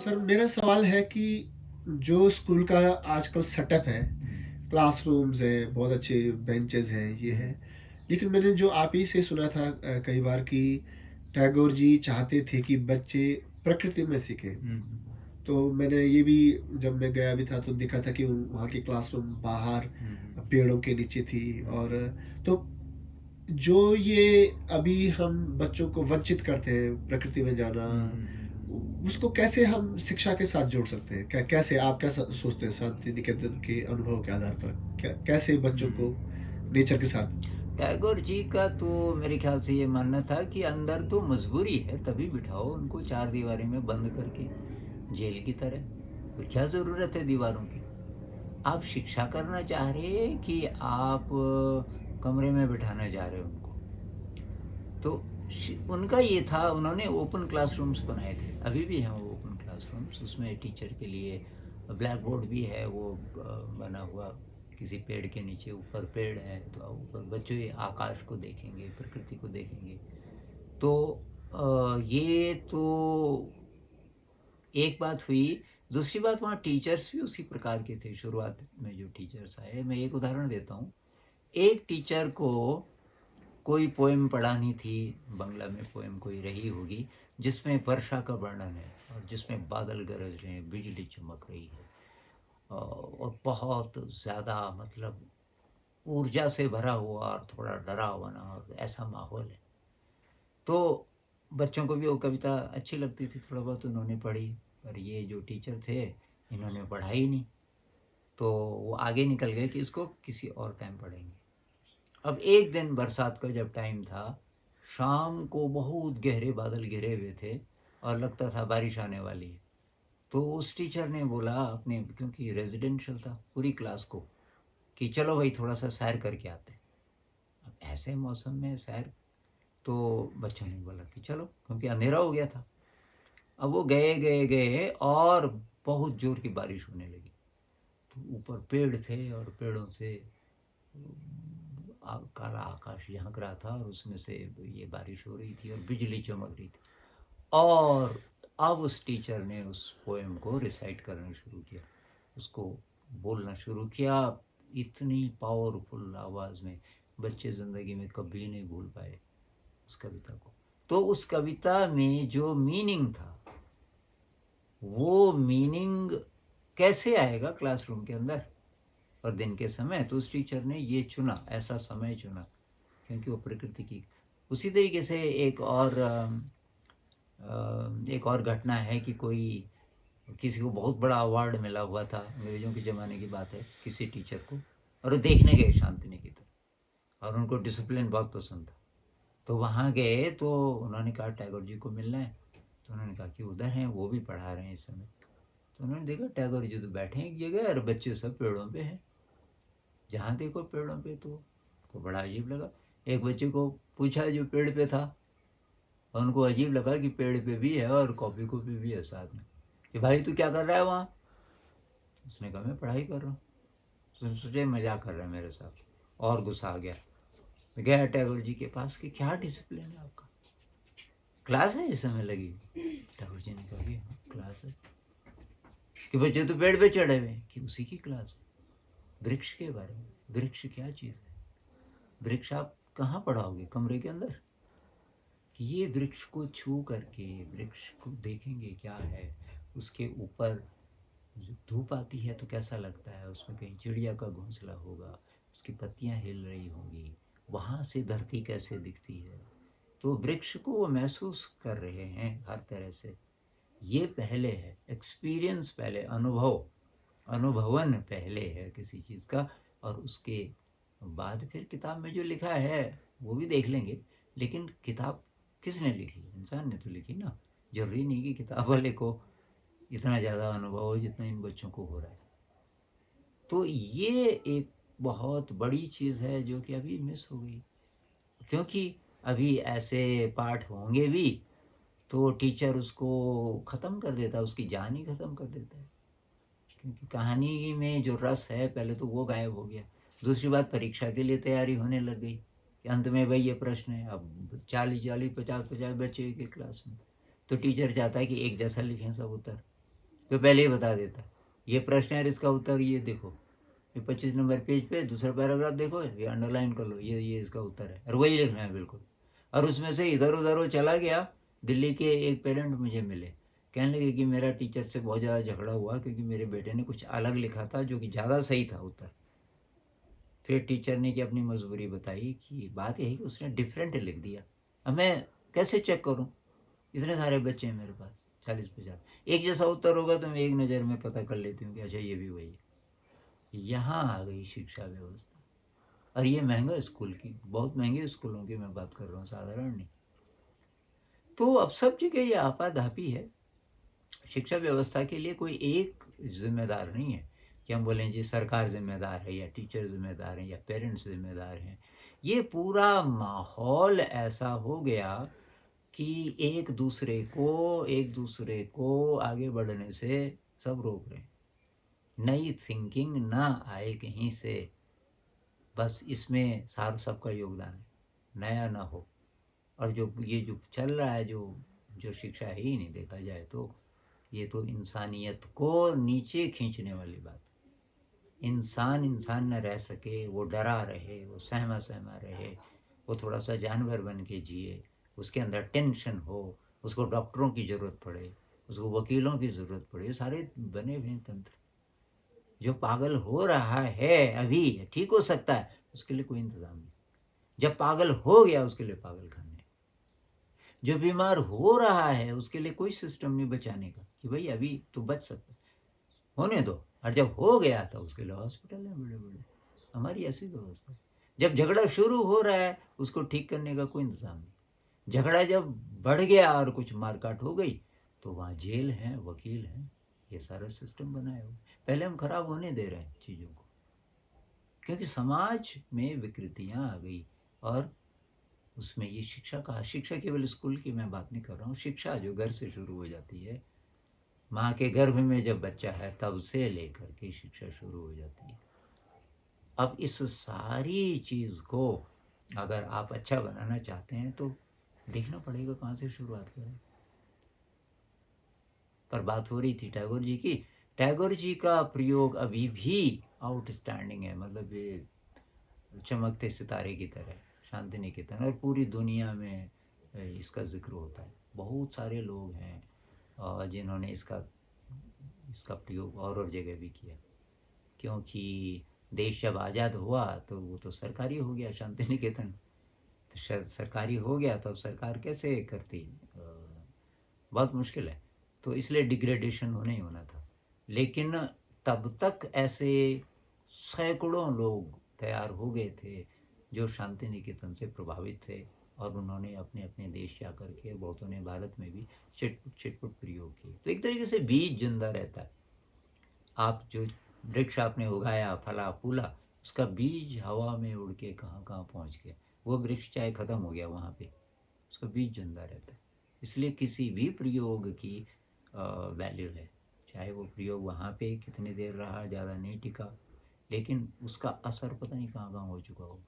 Sir मेरा सवाल है कि जो स्कूल का आजकल सेटअप है, क्लासरूम्स हैं, बहुत अच्छे बेंचेस हैं, ये है। लेकिन मैंने जो आप ही से सुना था कई बार कि टैगोर जी चाहते थे कि बच्चे प्रकृति में सीखें। तो मैंने ये भी जब मैं गया भी था तो देखा था कि वहाँ की क्लासरूम बाहर पेड़ों के नीचे थी। और तो जो ये अभी हम बच्चों को वंचित करते हैं प्रकृति में जाना, उसको कैसे हम शिक्षा के साथ जोड़ सकते हैं? कैसे आप क्या सोचते हैं शांति निकेतन के अनुभव के आधार पर कैसे बच्चों को नेचर के साथ? टैगोर जी का तो मेरे ख्याल से ये मानना था कि अंदर तो मजबूरी है, तभी बिठाओ उनको चार दीवारी में बंद करके, जेल की तरह। तो क्या ज़रूरत है दीवारों की? आप शिक्षा करना चाह रहे हैं कि आप कमरे में बिठाना चाह रहे हो उनको? तो उनका ये था, उन्होंने ओपन क्लासरूम्स बनाए थे, अभी भी हैं वो ओपन क्लासरूम्स। उसमें टीचर के लिए ब्लैक बोर्ड भी है, वो बना हुआ किसी पेड़ के नीचे, ऊपर पेड़ है तो ऊपर बच्चे आकाश को देखेंगे, प्रकृति को देखेंगे। तो ये तो एक बात हुई। दूसरी बात, वहाँ टीचर्स भी उसी प्रकार के थे शुरुआत में जो टीचर्स आए। मैं एक उदाहरण देता हूँ। एक टीचर को कोई पोएम पढ़ानी थी, बंगला में पोएम कोई रही होगी, जिसमें वर्षा का वर्णन है और जिसमें बादल गरज रहे हैं, बिजली चमक रही है और बहुत ज़्यादा मतलब ऊर्जा से भरा हुआ और थोड़ा डरावना और ऐसा माहौल है। तो बच्चों को भी वो कविता अच्छी लगती थी, थोड़ा बहुत उन्होंने पढ़ी। पर ये जो टीचर थे, इन्होंने पढ़ाई नहीं। तो वो आगे निकल गए कि इसको किसी और टाइम पढ़ेंगे। अब एक दिन बरसात का जब टाइम था, शाम को बहुत गहरे बादल घिरे हुए थे और लगता था बारिश आने वाली है। तो उस टीचर ने बोला अपने, क्योंकि रेजिडेंशियल था, पूरी क्लास को कि चलो भाई थोड़ा सा सैर करके आते हैं। अब ऐसे मौसम में सैर, तो बच्चों ने बोला कि चलो, क्योंकि अंधेरा हो गया था। अब वो गए गए गए और बहुत जोर की बारिश होने लगी। तो ऊपर पेड़ थे और पेड़ों से काला आकाश झांक रहा था और उसमें से ये बारिश हो रही थी और बिजली चमक रही थी। और अब उस टीचर ने उस पोएम को रिसाइट करना शुरू किया, उसको बोलना शुरू किया इतनी पावरफुल आवाज़ में, बच्चे ज़िंदगी में कभी नहीं भूल पाए उस कविता को। तो उस कविता में जो मीनिंग था, वो मीनिंग कैसे आएगा क्लासरूम के अंदर और दिन के समय? तो उस टीचर ने ये चुना, ऐसा समय चुना, क्योंकि वो प्रकृति की। उसी तरीके से एक और घटना है कि कोई, किसी को बहुत बड़ा अवार्ड मिला हुआ था, अंग्रेजों के ज़माने की बात है, किसी टीचर को, और वो देखने गए शांति निकेतन और उनको डिसिप्लिन बहुत पसंद था। तो वहाँ गए तो उन्होंने कहा टैगोर जी को मिलना है। तो उन्होंने कहा कि उधर हैं, वो भी पढ़ा रहे हैं इस समय। तो उन्होंने देखा टैगोर जी तो बैठे हैं एक जगह और बच्चे सब पेड़ों पे हैं, जहाँ देखो पेड़ों पे। तो को बड़ा अजीब लगा। एक बच्चे को पूछा जो पेड़ पे था, और उनको अजीब लगा कि पेड़ पे भी है और कॉपी कॉपी भी है साथ में, कि भाई तू क्या कर रहा है वहाँ? उसने कहा मैं पढ़ाई कर रहा हूँ। तो सोचे मजाक कर रहा है मेरे साथ, और गुस्सा आ गया। तो गया टैगोर जी के पास कि क्या डिसिप्लिन है आपका, क्लास है इस समय लगी? टैगोर जी ने कहा कि हाँ क्लास है। कि बच्चे तो पेड़ पे चढ़े हुए, कि उसी की क्लास है, वृक्ष के बारे में। वृक्ष क्या चीज़ है? वृक्ष आप कहाँ पढ़ाओगे, कमरे के अंदर? कि ये वृक्ष को छू करके वृक्ष को देखेंगे क्या है, उसके ऊपर जो धूप आती है तो कैसा लगता है, उसमें कहीं चिड़िया का घोंसला होगा, उसकी पत्तियां हिल रही होंगी, वहाँ से धरती कैसे दिखती है। तो वृक्ष को वो महसूस कर रहे हैं हर तरह से। ये पहले है एक्सपीरियंस, पहले अनुभव, अनुभवन पहले है किसी चीज़ का। और उसके बाद फिर किताब में जो लिखा है वो भी देख लेंगे। लेकिन किताब किसने लिखी? इंसान ने तो लिखी ना। जरूरी नहीं कि किताब वाले को इतना ज़्यादा अनुभव हो जितना इन बच्चों को हो रहा है। तो ये एक बहुत बड़ी चीज़ है जो कि अभी मिस हो गई, क्योंकि अभी ऐसे पाठ होंगे भी तो टीचर उसको ख़त्म कर देता है, उसकी जान ही ख़त्म कर देता है। क्योंकि कहानी में जो रस है पहले तो वो गायब हो गया। दूसरी बात, परीक्षा के लिए तैयारी होने लग गई कि अंत में भाई ये प्रश्न है। अब 40-40, 50-50 बच्चे एक क्लास में, तो टीचर चाहता है कि एक जैसा लिखें सब उत्तर। तो पहले ही बता देता, ये प्रश्न है, इसका उत्तर ये देखो, ये 25 नंबर पेज पे दूसरा पैराग्राफ देखो, ये अंडरलाइन कर लो, ये इसका उत्तर है, और वही लिखना है बिल्कुल। और उसमें से इधर उधर वो चला गया। दिल्ली के एक पेरेंट मुझे मिले, कहने लगे कि मेरा टीचर से बहुत ज़्यादा झगड़ा हुआ क्योंकि मेरे बेटे ने कुछ अलग लिखा था जो कि ज़्यादा सही था उत्तर। फिर टीचर ने कि अपनी मजबूरी बताई कि बात यही कि उसने डिफरेंट लिख दिया। अब मैं कैसे चेक करूं, इतने सारे बच्चे हैं मेरे पास, 40-50, एक जैसा उत्तर होगा तो मैं एक नज़र में पता कर लेती हूँ कि अच्छा ये भी वही है। यहाँ आ गई शिक्षा व्यवस्था। और ये महंगा स्कूल की, बहुत महंगे स्कूलों की मैं बात कर रहा हूँ, साधारण नहीं। तो अब सब जगह ये आपाधापी है। शिक्षा व्यवस्था के लिए कोई एक जिम्मेदार नहीं है कि हम बोलें जी सरकार जिम्मेदार है या टीचर जिम्मेदार हैं या पेरेंट्स जिम्मेदार हैं। ये पूरा माहौल ऐसा हो गया कि एक दूसरे को आगे बढ़ने से सब रोक रहे हैं। नई थिंकिंग ना आए कहीं से, बस इसमें सारा सबका योगदान है, नया ना हो। और जो ये जो चल रहा है, जो जो शिक्षा है ही नहीं, देखा जाए तो ये तो इंसानियत को नीचे खींचने वाली बात। इंसान न रह सके, वो डरा रहे, वो सहमा सहमा रहे, वो थोड़ा सा जानवर बन के जिए, उसके अंदर टेंशन हो, उसको डॉक्टरों की ज़रूरत पड़े, उसको वकीलों की ज़रूरत पड़े, ये सारे बने हुए तंत्र। जो पागल हो रहा है अभी, ठीक हो सकता है, उसके लिए कोई इंतज़ाम नहीं। जब पागल हो गया उसके लिए पागल खाने। जो बीमार हो रहा है उसके लिए कोई सिस्टम नहीं बचाने का कि भाई अभी तो बच सकता, होने दो। और जब हो गया तो उसके लिए हॉस्पिटल है बड़े बड़े। हमारी ऐसी व्यवस्था है। जब झगड़ा शुरू हो रहा है उसको ठीक करने का कोई इंतजाम नहीं। झगड़ा जब बढ़ गया और कुछ मारकाट हो गई तो वहाँ जेल है, वकील हैं, ये सारा सिस्टम बनाया हुआ। पहले हम खराब होने दे रहे हैं चीज़ों को, क्योंकि समाज में विकृतियाँ आ गई। और उसमें ये शिक्षा केवल स्कूल की मैं बात नहीं कर रहा हूँ, शिक्षा जो घर से शुरू हो जाती है, माँ के गर्भ में जब बच्चा है तब से लेकर के शिक्षा शुरू हो जाती है। अब इस सारी चीज़ को अगर आप अच्छा बनाना चाहते हैं तो देखना पड़ेगा कहाँ से शुरुआत करें। पर बात हो रही थी टैगोर जी की। टैगोर जी का प्रयोग अभी भी आउटस्टैंडिंग है, मतलब ये चमकते सितारे की तरह, शांति निकेतन और पूरी दुनिया में इसका जिक्र होता है। बहुत सारे लोग हैं जिन्होंने इसका इसका प्रयोग और जगह भी किया, क्योंकि देश जब आज़ाद हुआ तो वो तो सरकारी हो गया शांति निकेतन। तो सरकारी हो गया तो अब सरकार कैसे करती, बहुत मुश्किल है। तो इसलिए डिग्रेडेशन होना ही होना था। लेकिन तब तक ऐसे सैकड़ों लोग तैयार हो गए थे जो शांति निकेतन से प्रभावित थे, और उन्होंने अपने अपने देश जा करके, बहुतों ने भारत में भी छिटपुट प्रयोग किए। तो एक तरीके से बीज जिंदा रहता है। आप जो वृक्ष आपने उगाया, फला फूला, उसका बीज हवा में उड़ के कहाँ कहाँ पहुँच गया, वो वृक्ष चाहे ख़त्म हो गया वहाँ पे, उसका बीज जिंदा रहता है। इसलिए किसी भी प्रयोग की वैल्यू है, चाहे वो प्रयोग वहाँ पे कितनी देर रहा, ज़्यादा नहीं टिका, लेकिन उसका असर पता नहीं कहाँ कहाँ हो चुका हो।